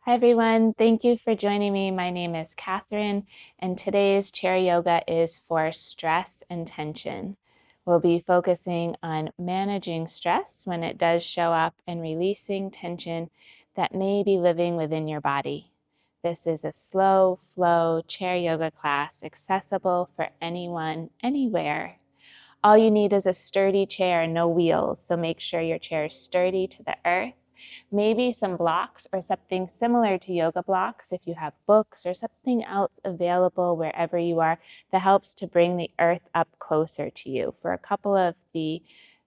Hi everyone, thank you for joining me. My name is Catherine, and today's chair yoga is for stress and tension. We'll be focusing on managing stress when it does show up and releasing tension that may be living within your body. This is a slow flow chair yoga class accessible for anyone, anywhere. All you need is a sturdy chair and no wheels, so make sure your chair is sturdy to the earth. Maybe some blocks or something similar to yoga blocks if you have books or something else available wherever you are that helps to bring the earth up closer to you. For a couple of the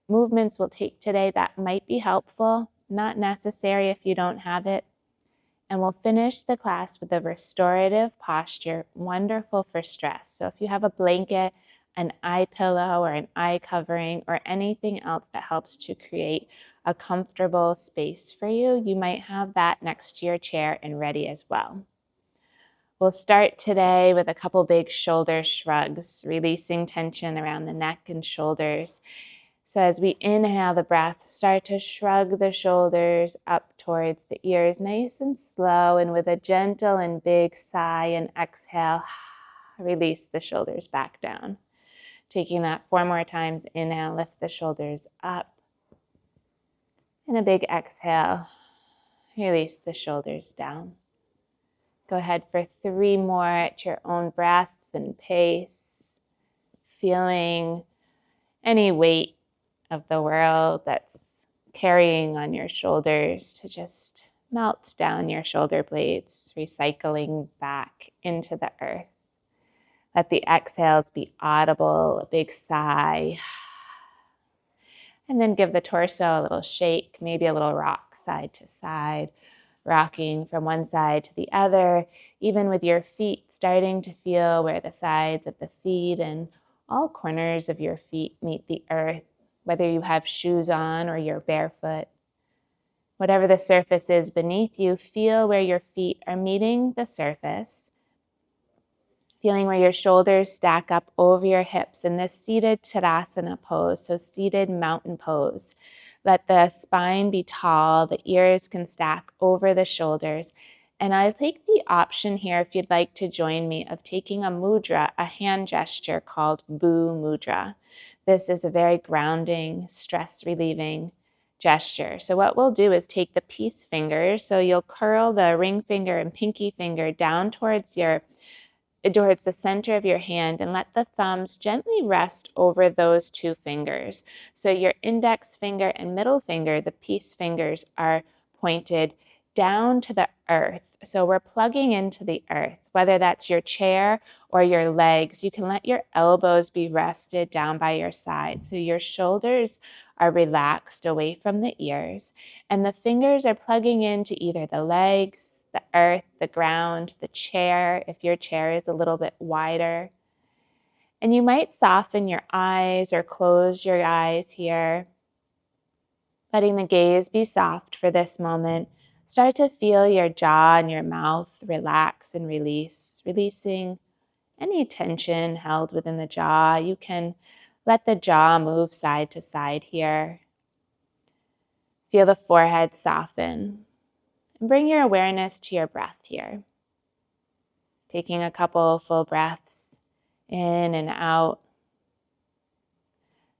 movements we'll take today, that might be helpful, not necessary if you don't have it. And we'll finish the class with a restorative posture, wonderful for stress. So if you have a blanket, an eye pillow, or an eye covering, or anything else that helps to create a comfortable space for you, you might have that next to your chair and ready as well. We'll start today with a couple big shoulder shrugs, releasing tension around the neck and shoulders. So as we inhale the breath, start to shrug the shoulders up towards the ears, nice and slow, and with a gentle and big sigh and exhale, release the shoulders back down. Taking that 4 more times, inhale, lift the shoulders up, and a big exhale, release the shoulders down. Go ahead for 3 more at your own breath and pace, feeling any weight of the world that's carrying on your shoulders to just melt down your shoulder blades, recycling back into the earth. Let the exhales be audible, a big sigh. And then give the torso a little shake, maybe a little rock side to side, rocking from one side to the other, even with your feet starting to feel where the sides of the feet and all corners of your feet meet the earth, whether you have shoes on or you're barefoot. Whatever the surface is beneath you, feel where your feet are meeting the surface, feeling where your shoulders stack up over your hips in this seated Tadasana pose, so seated mountain pose. Let the spine be tall, the ears can stack over the shoulders. And I'll take the option here, if you'd like to join me, of taking a mudra, a hand gesture called Bu Mudra. This is a very grounding, stress-relieving gesture. So what we'll do is take the peace fingers. So you'll curl the ring finger and pinky finger down towards the center of your hand and let the thumbs gently rest over those 2 fingers. So your index finger and middle finger, the peace fingers, are pointed down to the earth. So we're plugging into the earth, whether that's your chair or your legs. You can let your elbows be rested down by your side. So your shoulders are relaxed away from the ears, and the fingers are plugging into either the legs, the earth, the ground, the chair, if your chair is a little bit wider. And you might soften your eyes or close your eyes here, letting the gaze be soft for this moment. Start to feel your jaw and your mouth relax and release, releasing any tension held within the jaw. You can let the jaw move side to side here. Feel the forehead soften. And bring your awareness to your breath here. Taking a couple full breaths in and out.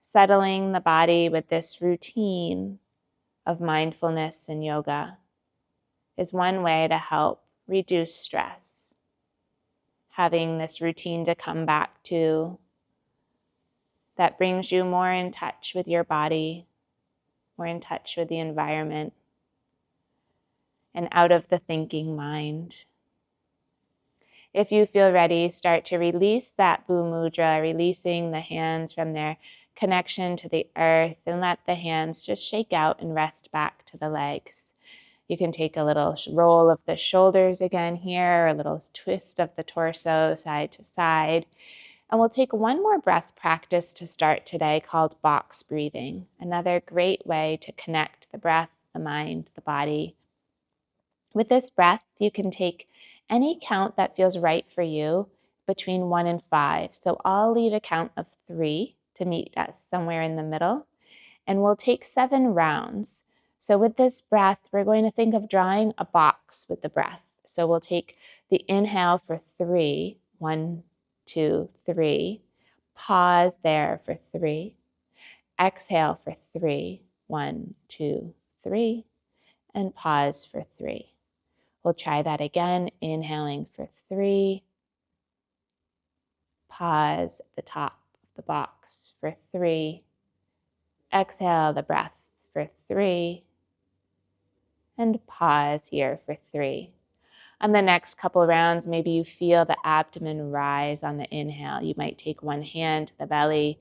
Settling the body with this routine of mindfulness and yoga is one way to help reduce stress. Having this routine to come back to that brings you more in touch with your body, more in touch with the environment, and out of the thinking mind. If you feel ready, start to release that Bu Mudra, releasing the hands from their connection to the earth, and let the hands just shake out and rest back to the legs. You can take a little roll of the shoulders again here, a little twist of the torso side to side. And we'll take one more breath practice to start today called box breathing, another great way to connect the breath, the mind, the body. With this breath, you can take any count that feels right for you between 1 and 5. So I'll lead a count of 3 to meet us somewhere in the middle. And we'll take 7 rounds. So with this breath, we're going to think of drawing a box with the breath. So we'll take the inhale for 3, 1, 2, 3. Pause there for 3. Exhale for 3, 1, 2, 3. And pause for 3. We'll try that again, inhaling for 3. Pause at the top of the box for 3. Exhale the breath for 3. And pause here for 3. On the next couple rounds, maybe you feel the abdomen rise on the inhale. You might take one hand to the belly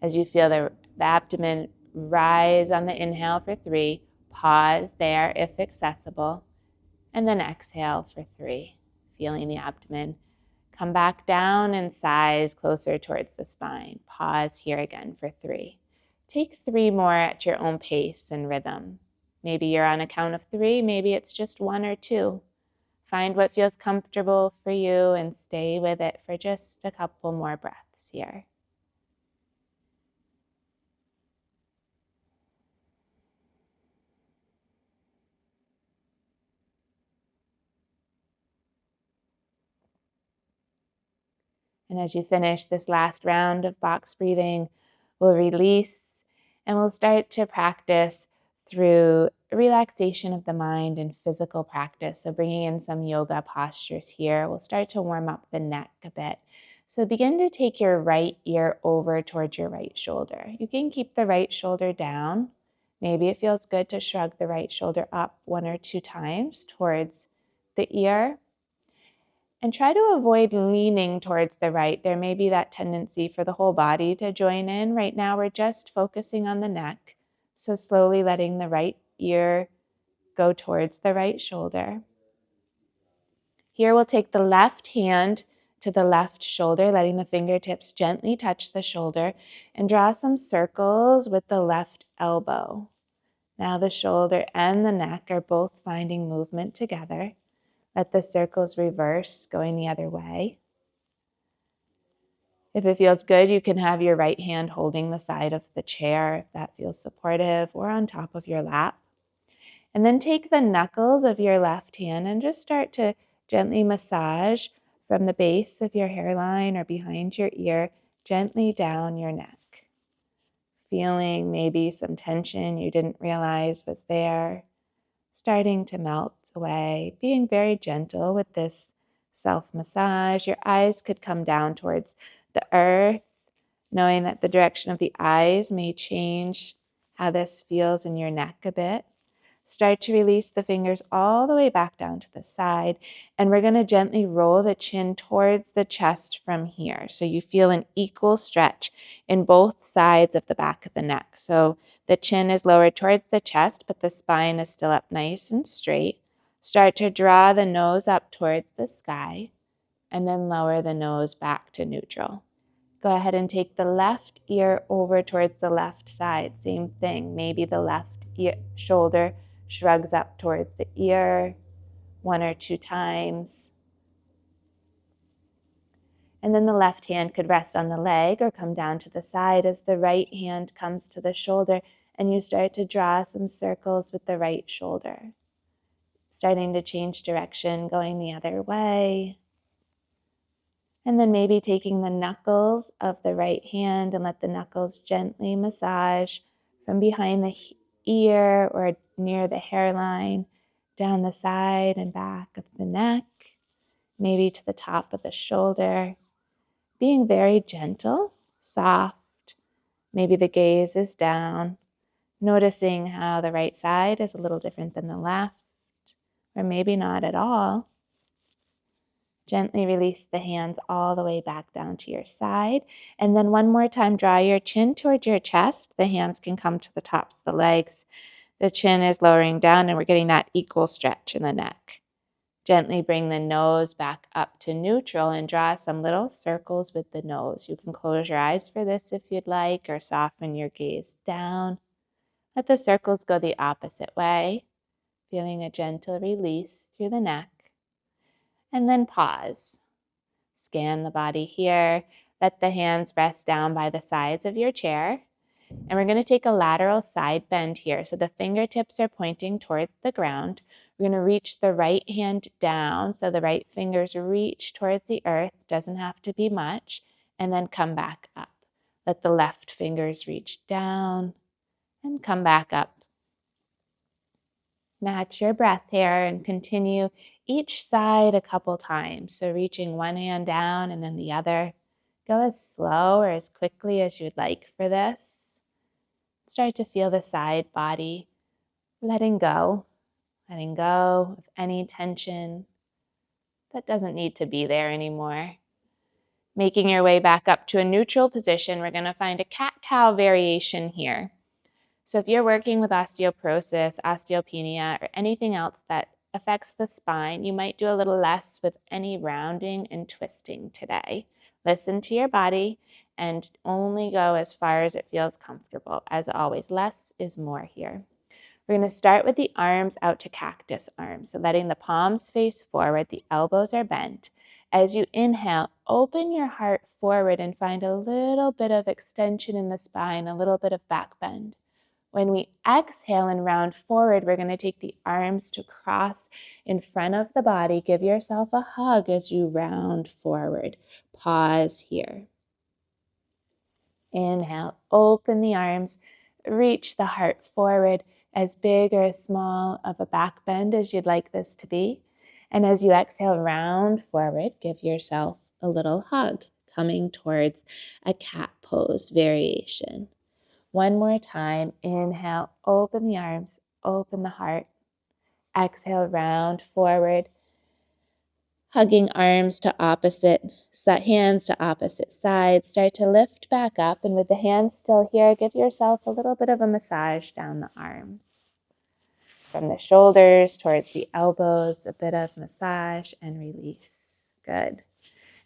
as you feel the abdomen rise on the inhale for 3. Pause there if accessible. And then exhale for 3, feeling the abdomen come back down and size closer towards the spine. Pause here again for 3. Take 3 more at your own pace and rhythm. Maybe you're on a count of 3, maybe it's just 1 or 2. Find what feels comfortable for you and stay with it for just a couple more breaths here. And as you finish this last round of box breathing, we'll release and we'll start to practice through relaxation of the mind and physical practice. So bringing in some yoga postures here, we'll start to warm up the neck a bit. So begin to take your right ear over towards your right shoulder. You can keep the right shoulder down. Maybe it feels good to shrug the right shoulder up 1 or 2 times towards the ear. And try to avoid leaning towards the right. There may be that tendency for the whole body to join in. Right now, we're just focusing on the neck. So slowly letting the right ear go towards the right shoulder. Here we'll take the left hand to the left shoulder, letting the fingertips gently touch the shoulder, and draw some circles with the left elbow. Now the shoulder and the neck are both finding movement together. Let the circles reverse, going the other way. If it feels good, you can have your right hand holding the side of the chair if that feels supportive, or on top of your lap. And then take the knuckles of your left hand and just start to gently massage from the base of your hairline or behind your ear, gently down your neck. Feeling maybe some tension you didn't realize was there, starting to melt away, being very gentle with this self-massage. Your eyes could come down towards the earth, knowing that the direction of the eyes may change how this feels in your neck a bit. Start to release the fingers all the way back down to the side, and we're going to gently roll the chin towards the chest from here. So you feel an equal stretch in both sides of the back of the neck. So the chin is lowered towards the chest, but the spine is still up nice and straight. Start to draw the nose up towards the sky, and then lower the nose back to neutral. Go ahead and take the left ear over towards the left side. Same thing. Maybe the left shoulder shrugs up towards the ear 1 or 2 times. And then the left hand could rest on the leg or come down to the side as the right hand comes to the shoulder, and you start to draw some circles with the right shoulder. Starting to change direction, going the other way. And then maybe taking the knuckles of the right hand and let the knuckles gently massage from behind the ear or near the hairline, down the side and back of the neck, maybe to the top of the shoulder. Being very gentle, soft. Maybe the gaze is down, noticing how the right side is a little different than the left, or maybe not at all. Gently release the hands all the way back down to your side. And then one more time, draw your chin towards your chest. The hands can come to the tops of the legs. The chin is lowering down, and we're getting that equal stretch in the neck. Gently bring the nose back up to neutral and draw some little circles with the nose. You can close your eyes for this if you'd like, or soften your gaze down. Let the circles go the opposite way, feeling a gentle release through the neck. And then pause. Scan the body here. Let the hands rest down by the sides of your chair. And we're going to take a lateral side bend here. So the fingertips are pointing towards the ground. We're going to reach the right hand down. So the right fingers reach towards the earth. Doesn't have to be much. And then come back up. Let the left fingers reach down and come back up. Match your breath here and continue each side a couple times. So reaching one hand down and then the other. Go as slow or as quickly as you'd like for this. Start to feel the side body letting go of any tension that doesn't need to be there anymore. Making your way back up to a neutral position, we're going to find a cat-cow variation here. So if you're working with osteoporosis, osteopenia, or anything else that affects the spine, you might do a little less with any rounding and twisting today. Listen to your body and only go as far as it feels comfortable. As always, less is more here. We're going to start with the arms out to cactus arms. So letting the palms face forward, the elbows are bent. As you inhale, open your heart forward and find a little bit of extension in the spine, a little bit of back bend. When we exhale and round forward, we're going to take the arms to cross in front of the body. Give yourself a hug as you round forward. Pause here. Inhale, open the arms, reach the heart forward, as big or as small of a back bend as you'd like this to be. And as you exhale, round forward, give yourself a little hug, coming towards a cat pose variation. One more time, inhale, open the arms, open the heart. Exhale, round forward, hugging arms to hands to opposite sides. Start to lift back up, and with the hands still here, give yourself a little bit of a massage down the arms. From the shoulders towards the elbows, a bit of massage and release. Good.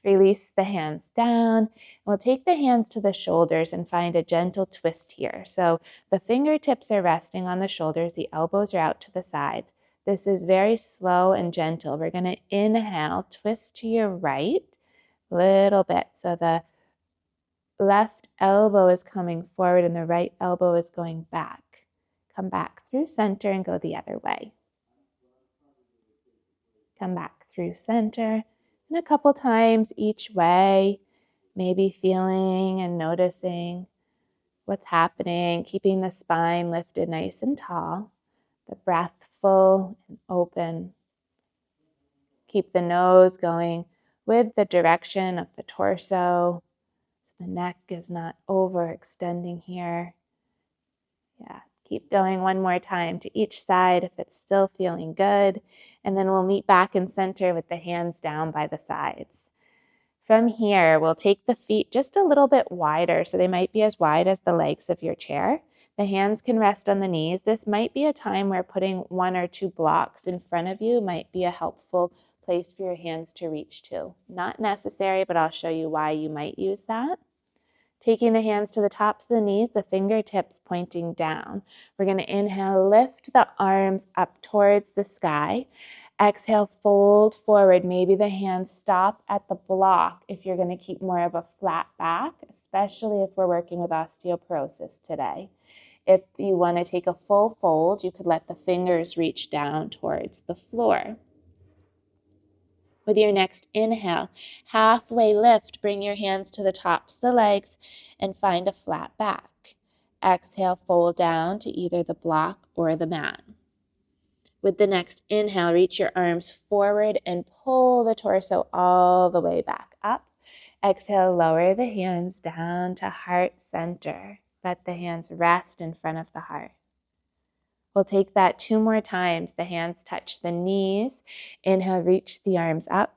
Release the hands down. We'll take the hands to the shoulders and find a gentle twist here. So the fingertips are resting on the shoulders, the elbows are out to the sides. This is very slow and gentle. We're going to inhale, twist to your right, little bit. So the left elbow is coming forward and the right elbow is going back. Come back through center and go the other way. Come back through center. And a couple times each way, maybe feeling and noticing what's happening, keeping the spine lifted nice and tall, the breath full and open. Keep the nose going with the direction of the torso, so the neck is not overextending here. Yeah, keep going one more time to each side if it's still feeling good. And then we'll meet back in center with the hands down by the sides. From here, we'll take the feet just a little bit wider, so they might be as wide as the legs of your chair. The hands can rest on the knees. This might be a time where putting one or two blocks in front of you might be a helpful place for your hands to reach to. Not necessary, but I'll show you why you might use that. Taking the hands to the tops of the knees, the fingertips pointing down. We're going to inhale, lift the arms up towards the sky. Exhale, fold forward. Maybe the hands stop at the block if you're going to keep more of a flat back, especially if we're working with osteoporosis today. If you want to take a full fold, you could let the fingers reach down towards the floor. With your next inhale, halfway lift, bring your hands to the tops of the legs and find a flat back. Exhale, fold down to either the block or the mat. With the next inhale, reach your arms forward and pull the torso all the way back up. Exhale, lower the hands down to heart center. Let the hands rest in front of the heart. We'll take that 2 more times. The hands touch the knees. Inhale, reach the arms up.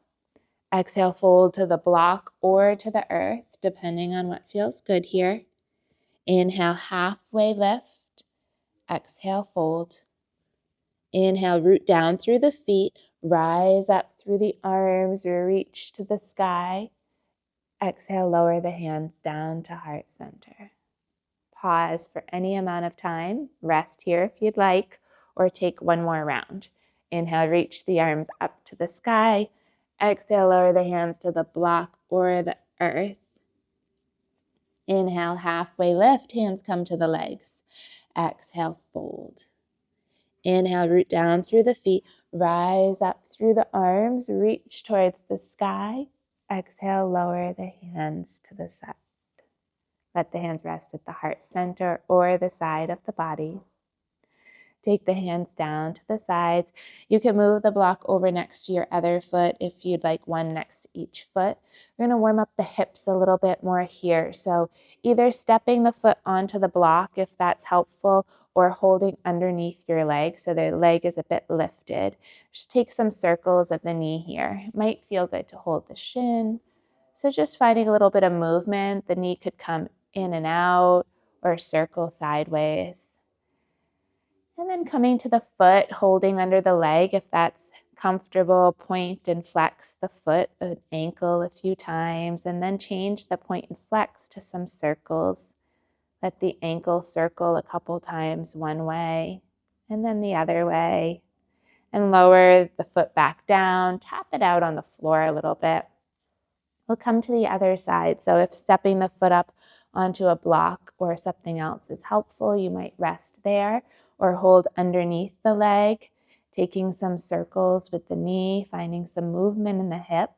Exhale, fold to the block or to the earth, depending on what feels good here. Inhale, halfway lift. Exhale, fold. Inhale, root down through the feet. Rise up through the arms or reach to the sky. Exhale, lower the hands down to heart center. Pause for any amount of time. Rest here if you'd like, or take one more round. Inhale, reach the arms up to the sky. Exhale, lower the hands to the block or the earth. Inhale, halfway lift, hands come to the legs. Exhale, fold. Inhale, root down through the feet, rise up through the arms, reach towards the sky. Exhale, lower the hands to the side. Let the hands rest at the heart center or the side of the body. Take the hands down to the sides. You can move the block over next to your other foot if you'd like one next to each foot. We're going to warm up the hips a little bit more here. So either stepping the foot onto the block if that's helpful, or holding underneath your leg so the leg is a bit lifted. Just take some circles of the knee here. It might feel good to hold the shin. So just finding a little bit of movement. The knee could come in and out or circle sideways. And then coming to the foot, holding under the leg if that's comfortable. Point and flex the foot, an ankle a few times, and then change the point and flex to some circles. Let the ankle circle a couple times one way and then the other way. And lower the foot back down, tap it out on the floor a little bit. We'll come to the other side. So if stepping the foot up onto a block or something else is helpful, you might rest there or hold underneath the leg, taking some circles with the knee, finding some movement in the hip,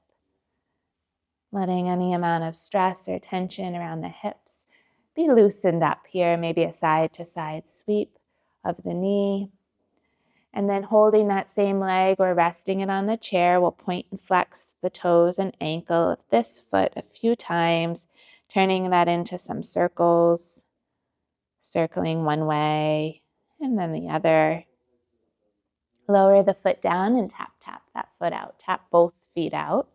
letting any amount of stress or tension around the hips be loosened up here, maybe a side-to-side sweep of the knee. And then holding that same leg or resting it on the chair, we'll point and flex the toes and ankle of this foot a few times, turning that into some circles, circling one way and then the other. Lower the foot down and tap that foot out. Tap both feet out.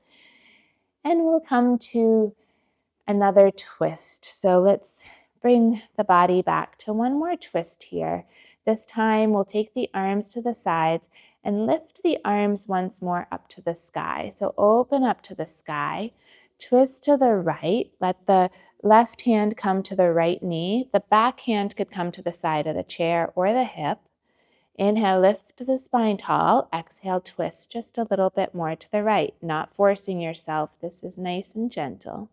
And we'll come to another twist. So let's bring the body back to one more twist here. This time we'll take the arms to the sides and lift the arms once more up to the sky. So open up to the sky, twist to the right, let the left hand come to the right knee. The back hand could come to the side of the chair or the hip. Inhale, lift the spine tall. Exhale, twist just a little bit more to the right, not forcing yourself. This is nice and gentle.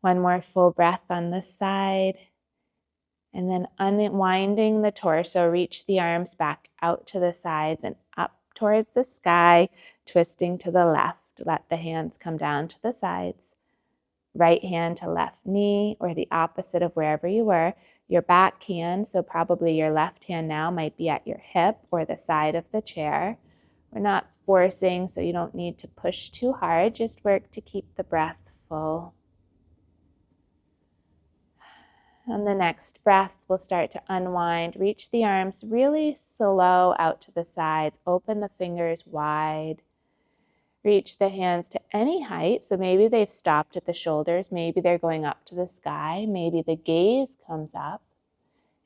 One more full breath on this side. And then unwinding the torso, reach the arms back out to the sides and up towards the sky, twisting to the left. Let the hands come down to the sides. Right hand to left knee or the opposite of wherever you were. Your back hand, so probably your left hand now might be at your hip or the side of the chair. We're not forcing, so you don't need to push too hard. Just work to keep the breath full. On the next breath, we'll start to unwind. Reach the arms really slow out to the sides. Open the fingers wide. Reach the hands to any height. So maybe they've stopped at the shoulders. Maybe they're going up to the sky. Maybe the gaze comes up.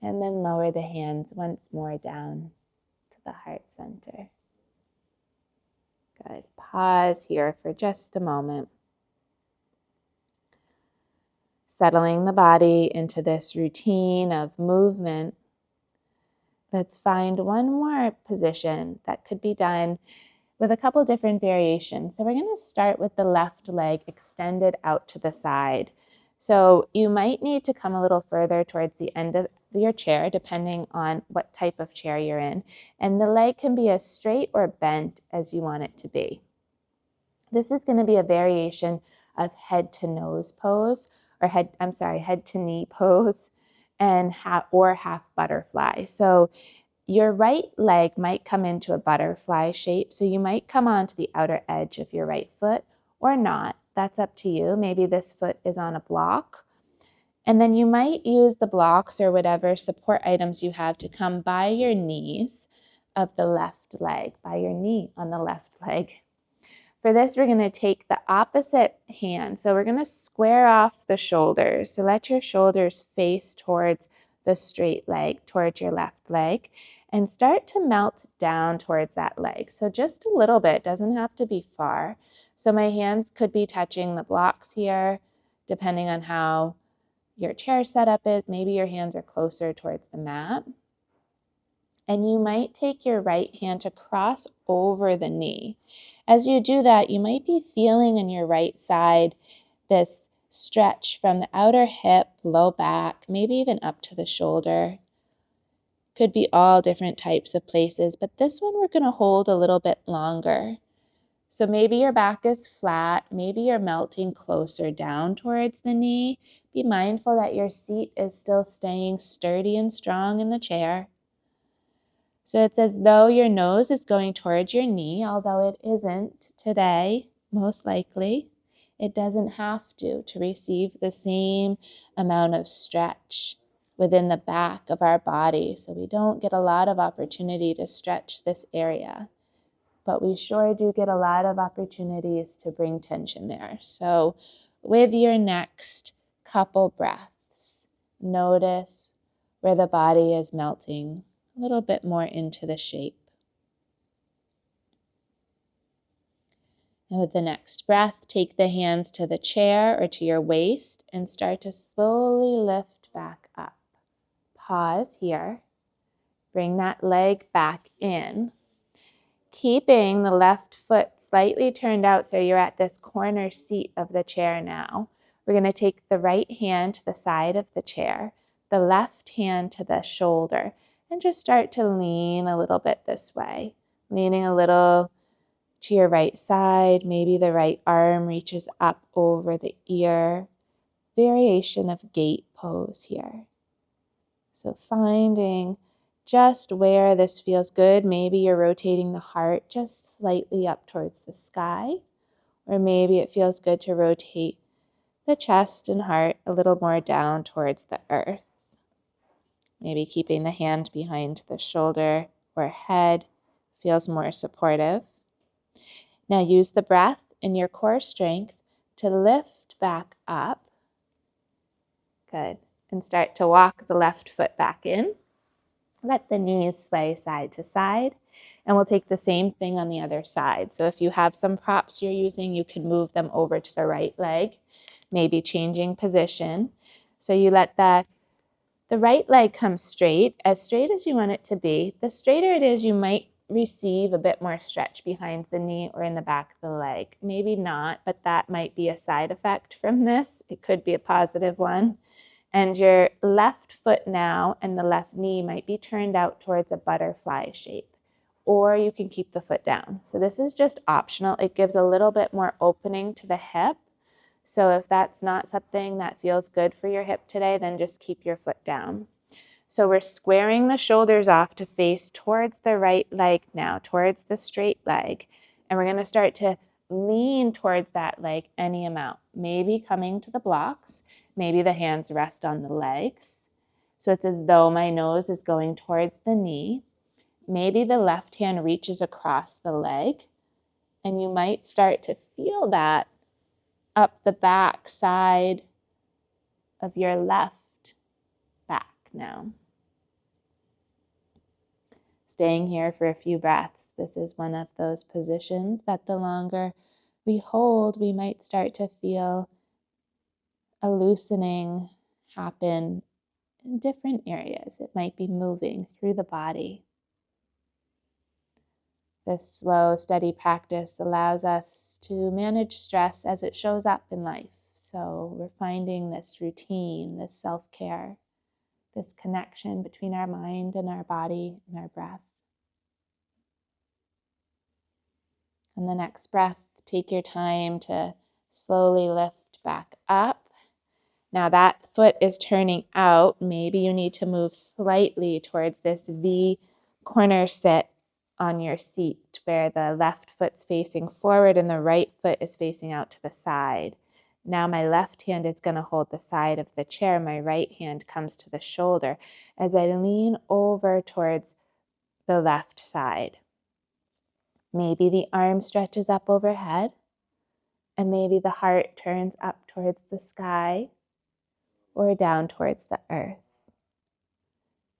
And then lower the hands once more down to the heart center. Good. Pause here for just a moment. Settling the body into this routine of movement. Let's find one more position that could be done with a couple different variations. So we're going to start with the left leg extended out to the side. So you might need to come a little further towards the end of your chair, depending on what type of chair you're in. And the leg can be as straight or bent as you want it to be. This is going to be a variation of head to nose pose, or head to knee pose, and half butterfly. So your right leg might come into a butterfly shape. So you might come onto the outer edge of your right foot or not. That's up to you. Maybe this foot is on a block. And then you might use the blocks or whatever support items you have to come by your knees of the left leg, by your knee on the left leg. For this, we're going to take the opposite hand. So we're going to square off the shoulders. So let your shoulders face towards the straight leg, towards your left leg, and start to melt down towards that leg. So just a little bit, doesn't have to be far. So my hands could be touching the blocks here, depending on how your chair setup is. Maybe your hands are closer towards the mat. And you might take your right hand to cross over the knee. As you do that, you might be feeling on your right side this stretch from the outer hip, low back, maybe even up to the shoulder. Could be all different types of places, but this one we're going to hold a little bit longer. So maybe your back is flat, maybe you're melting closer down towards the knee. Be mindful that your seat is still staying sturdy and strong in the chair. So it's as though your nose is going towards your knee, although it isn't today, most likely. It doesn't have to receive the same amount of stretch within the back of our body. So we don't get a lot of opportunity to stretch this area, but we sure do get a lot of opportunities to bring tension there. So with your next couple breaths, notice where the body is melting a little bit more into the shape. And with the next breath, take the hands to the chair or to your waist and start to slowly lift back up. Pause here. Bring that leg back in. Keeping the left foot slightly turned out so you're at this corner seat of the chair now. We're going to take the right hand to the side of the chair, the left hand to the shoulder, and just start to lean a little bit this way. Leaning a little to your right side, maybe the right arm reaches up over the ear. Variation of gate pose here. So finding just where this feels good. Maybe you're rotating the heart just slightly up towards the sky, or maybe it feels good to rotate the chest and heart a little more down towards the earth. Maybe keeping the hand behind the shoulder or head feels more supportive. Now use the breath and your core strength to lift back up. Good. And start to walk the left foot back in. Let the knees sway side to side. And we'll take the same thing on the other side. So if you have some props you're using, you can move them over to the right leg, maybe changing position. So you let the right leg come straight as you want it to be. The straighter it is, you might receive a bit more stretch behind the knee or in the back of the leg. Maybe not, but that might be a side effect from this. It could be a positive one. And your left foot now and the left knee might be turned out towards a butterfly shape, or you can keep the foot down. So this is just optional. It gives a little bit more opening to the hip. So if that's not something that feels good for your hip today, then just keep your foot down. So we're squaring the shoulders off to face towards the right leg now, towards the straight leg. And we're going to start to lean towards that leg any amount, maybe coming to the blocks, maybe the hands rest on the legs. So it's as though my nose is going towards the knee. Maybe the left hand reaches across the leg, and you might start to feel that up the back side of your left back now. Staying here for a few breaths. This is one of those positions that the longer we hold, we might start to feel a loosening happen in different areas. It might be moving through the body. This slow, steady practice allows us to manage stress as it shows up in life. So we're finding this routine, this self-care, this connection between our mind and our body and our breath. On the next breath, take your time to slowly lift back up. Now that foot is turning out. Maybe you need to move slightly towards this V corner sit on your seat where the left foot's facing forward and the right foot is facing out to the side. Now my left hand is going to hold the side of the chair. My right hand comes to the shoulder as I lean over towards the left side. Maybe the arm stretches up overhead, and maybe the heart turns up towards the sky or down towards the earth.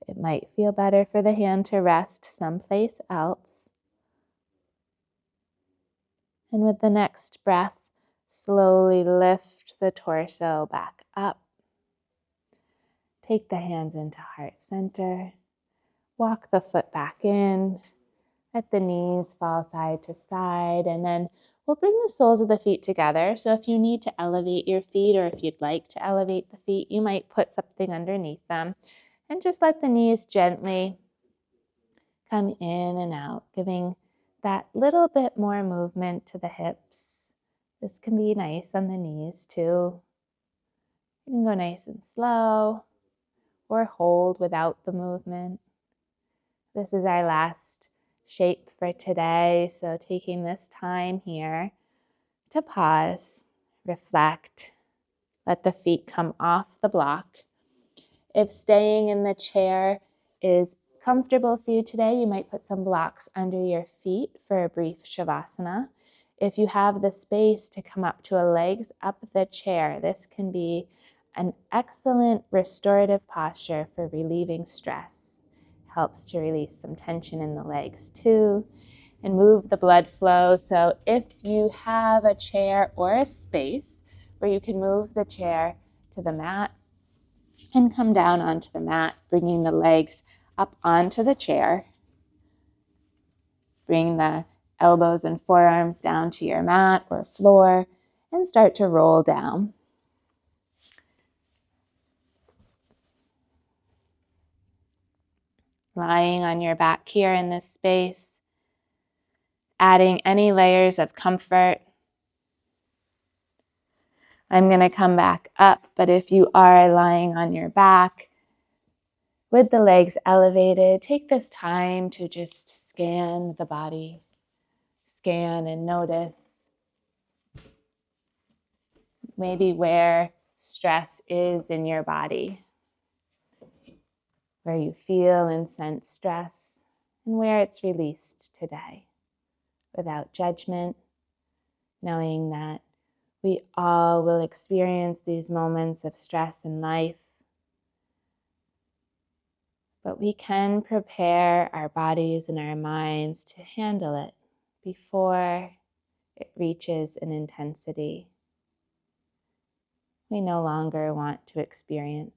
It might feel better for the hand to rest someplace else. And with the next breath, slowly lift the torso back up. Take the hands into heart center. Walk the foot back in. Let the knees fall side to side, and then we'll bring the soles of the feet together. So if you need to elevate your feet, or if you'd like to elevate the feet, you might put something underneath them and just let the knees gently come in and out, giving that little bit more movement to the hips. This can be nice on the knees too. You can go nice and slow or hold without the movement. This is our last shape for today, so taking this time here to pause, reflect, let the feet come off the block. If staying in the chair is comfortable for you today, you might put some blocks under your feet for a brief shavasana. If you have the space to come up to a legs up the chair, this can be an excellent restorative posture for relieving stress. Helps to release some tension in the legs too and move the blood flow. So if you have a chair or a space where you can move the chair to the mat and come down onto the mat, bringing the legs up onto the chair. Bring the elbows and forearms down to your mat or floor and start to roll down. Lying on your back here in this space, adding any layers of comfort. I'm going to come back up, but if you are lying on your back with the legs elevated, take this time to just scan the body, scan and notice maybe where stress is in your body, where you feel and sense stress, and where it's released today, without judgment, knowing that we all will experience these moments of stress in life, but we can prepare our bodies and our minds to handle it before it reaches an intensity we no longer want to experience.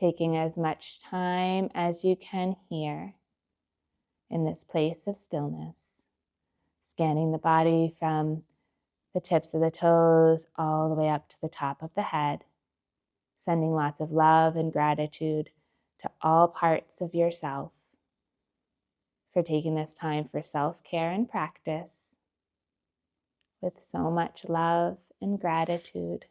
Taking as much time as you can here in this place of stillness, scanning the body from the tips of the toes all the way up to the top of the head, sending lots of love and gratitude to all parts of yourself for taking this time for self-care and practice with so much love and gratitude.